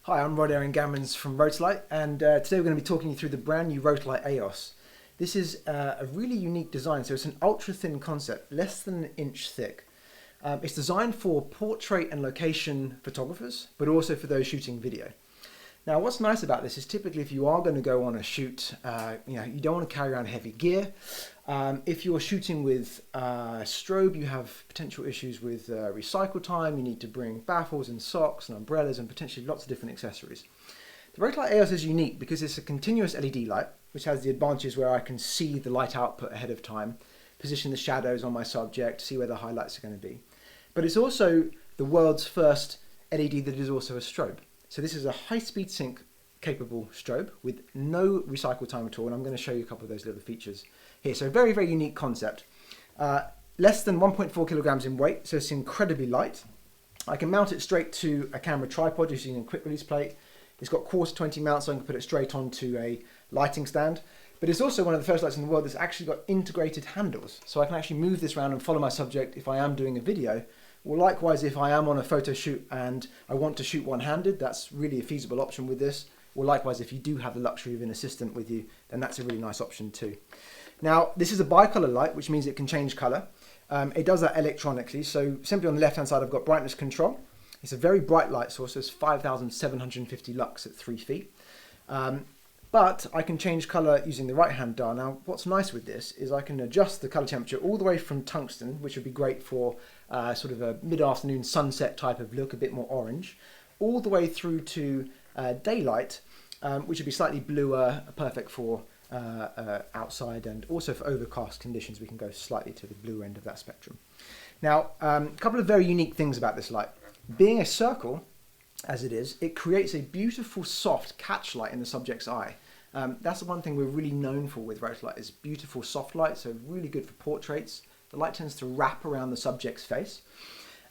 Hi, I'm Rod Aaron Gammons from Rotolight, and today we're going to be talking you through the brand new Rotolight AEOS. This is a really unique design, so it's an ultra-thin concept, less than an inch thick. It's designed for portrait and location photographers, but also for those shooting video. Now, what's nice about this is typically if you are going to go on a shoot, you don't want to carry around heavy gear. If you're shooting with strobe, you have potential issues with recycle time. You need to bring baffles and socks and umbrellas and potentially lots of different accessories. The Rotolight AEOS is unique because it's a continuous LED light, which has the advantages where I can see the light output ahead of time, position the shadows on my subject, see where the highlights are going to be. But it's also the world's first LED that is also a strobe. So this is a high-speed sync capable strobe with no recycle time at all, and I'm going to show you a couple of those little features here. So very, very unique concept. Less than 1.4 kilograms in weight, so it's incredibly light. I can mount it straight to a camera tripod using a quick release plate. It's got quarter 20 mount, so I can put it straight onto a lighting stand. But it's also one of the first lights in the world that's actually got integrated handles. So I can actually move this around and follow my subject if I am doing a video. Well, likewise, if I am on a photo shoot and I want to shoot one-handed, that's really a feasible option with this. Or likewise, if you do have the luxury of an assistant with you, then that's a really nice option too. Now, this is a bicolor light, which means it can change color. It does that electronically. So simply on the left-hand side, I've got brightness control. It's a very bright light source. So it's 5,750 lux at 3 feet. But I can change color using the right-hand dial. Now, what's nice with this is I can adjust the color temperature all the way from tungsten, which would be great for sort of a mid-afternoon sunset type of look, a bit more orange, all the way through to daylight, which would be slightly bluer, perfect for outside, and also for overcast conditions. We can go slightly to the blue end of that spectrum. Now, a couple of very unique things about this light. Being a circle, as it is, it creates a beautiful soft catch light in the subject's eye. That's the one thing we're really known for with Rotolight, is beautiful soft light, so really good for portraits. The light tends to wrap around the subject's face.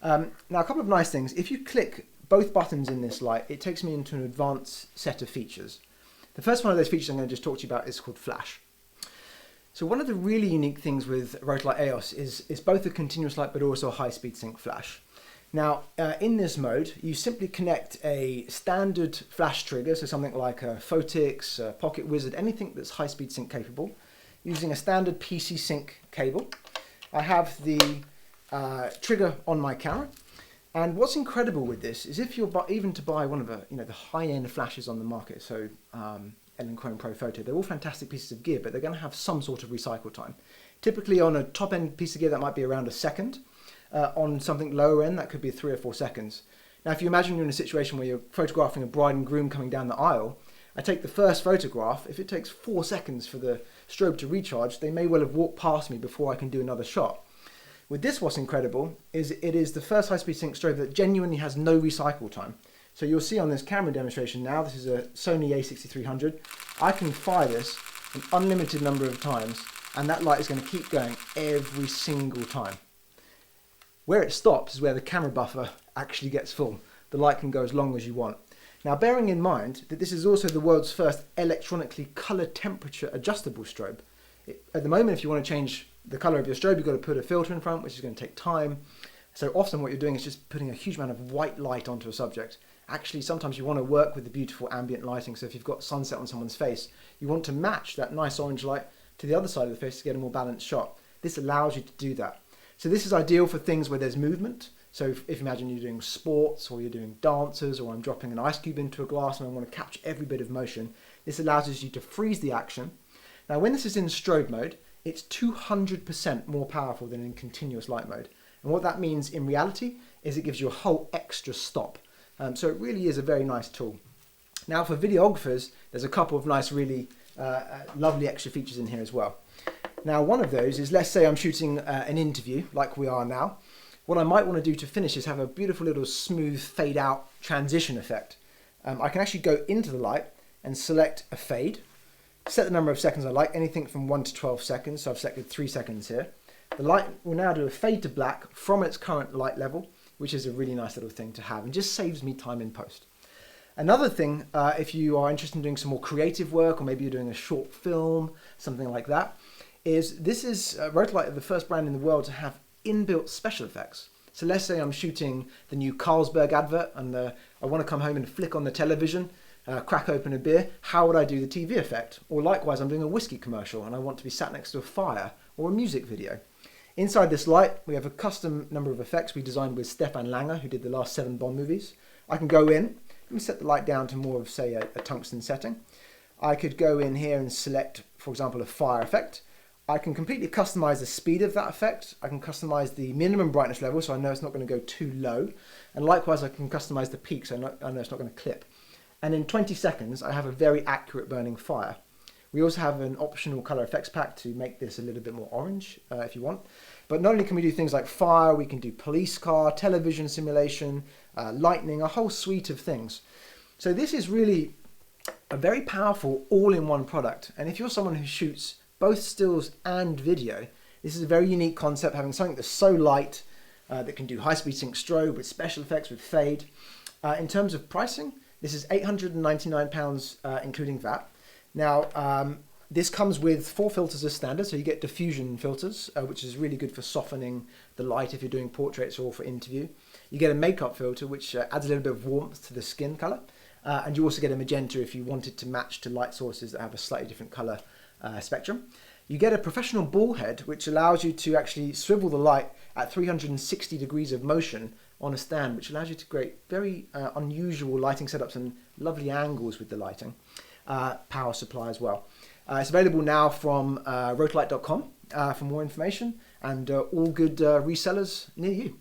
Now, a couple of nice things. If you click both buttons in this light, it takes me into an advanced set of features. The first one of those features I'm going to just talk to you about is called flash. So one of the really unique things with Rotolight AEOS is both a continuous light but also a high-speed sync flash. Now, in this mode, you simply connect a standard flash trigger, so something like a Photix, a Pocket Wizard, anything that's high-speed sync capable, using a standard PC sync cable. I have the trigger on my camera, and what's incredible with this is if you're even to buy one of the high-end flashes on the market, so Electron Pro Photo, they're all fantastic pieces of gear, but they're going to have some sort of recycle time. Typically on a top-end piece of gear, that might be around a second. On something lower end, that could be 3 or 4 seconds. Now, if you imagine you're in a situation where you're photographing a bride and groom coming down the aisle, I take the first photograph. If it takes 4 seconds for the strobe to recharge, they may well have walked past me before I can do another shot. With this, what's incredible is it is the first high-speed sync strobe that genuinely has no recycle time. So you'll see on this camera demonstration now, this is a Sony a6300. I can fire this an unlimited number of times, and that light is going to keep going every single time. Where it stops is where the camera buffer actually gets full. The light can go as long as you want. Now, bearing in mind that this is also the world's first electronically color temperature adjustable strobe. At the moment, if you want to change the color of your strobe, you've got to put a filter in front, which is going to take time. So often what you're doing is just putting a huge amount of white light onto a subject. Actually, sometimes you want to work with the beautiful ambient lighting. So if you've got sunset on someone's face, you want to match that nice orange light to the other side of the face to get a more balanced shot. This allows you to do that. So this is ideal for things where there's movement. So if you imagine you're doing sports, or you're doing dances, or I'm dropping an ice cube into a glass and I want to capture every bit of motion, this allows you to freeze the action. Now, when this is in strobe mode, it's 200% more powerful than in continuous light mode. And what that means in reality is it gives you a whole extra stop. So it really is a very nice tool. Now, for videographers, there's a couple of nice, really lovely extra features in here as well. Now, one of those is, let's say I'm shooting an interview like we are now. What I might want to do to finish is have a beautiful little smooth fade out transition effect. I can actually go into the light and select a fade, set the number of seconds I like, anything from 1 to 12 seconds. So I've selected 3 seconds here. The light will now do a fade to black from its current light level, which is a really nice little thing to have and just saves me time in post. Another thing, if you are interested in doing some more creative work, or maybe you're doing a short film, something like that, is this is Rotolight, the first brand in the world to have inbuilt special effects. So let's say I'm shooting the new Carlsberg advert and I want to come home and flick on the television, crack open a beer. How would I do the TV effect? Or likewise, I'm doing a whiskey commercial and I want to be sat next to a fire or a music video. Inside this light, we have a custom number of effects we designed with Stefan Langer, who did the last 7 Bond movies. I can go in and set the light down to more of, say, a tungsten setting. I could go in here and select, for example, a fire effect. I can completely customize the speed of that effect. I can customize the minimum brightness level, so I know it's not going to go too low. And likewise, I can customize the peak, so I know it's not going to clip. And in 20 seconds, I have a very accurate burning fire. We also have an optional color effects pack to make this a little bit more orange, if you want. But not only can we do things like fire, we can do police car, television simulation, lightning, a whole suite of things. So this is really a very powerful all-in-one product. And if you're someone who shoots both stills and video, this is a very unique concept, having something that's so light, that can do high-speed sync strobe with special effects, with fade. In terms of pricing, this is £899 including VAT. Now, this comes with 4 filters as standard, so you get diffusion filters, which is really good for softening the light if you're doing portraits or for interview. You get a makeup filter, which adds a little bit of warmth to the skin color. And you also get a magenta if you want it to match to light sources that have a slightly different color spectrum. You get a professional ball head, which allows you to actually swivel the light at 360 degrees of motion on a stand, which allows you to create very unusual lighting setups and lovely angles with the lighting. Power supply as well. It's available now from rotolight.com for more information, and all good resellers near you.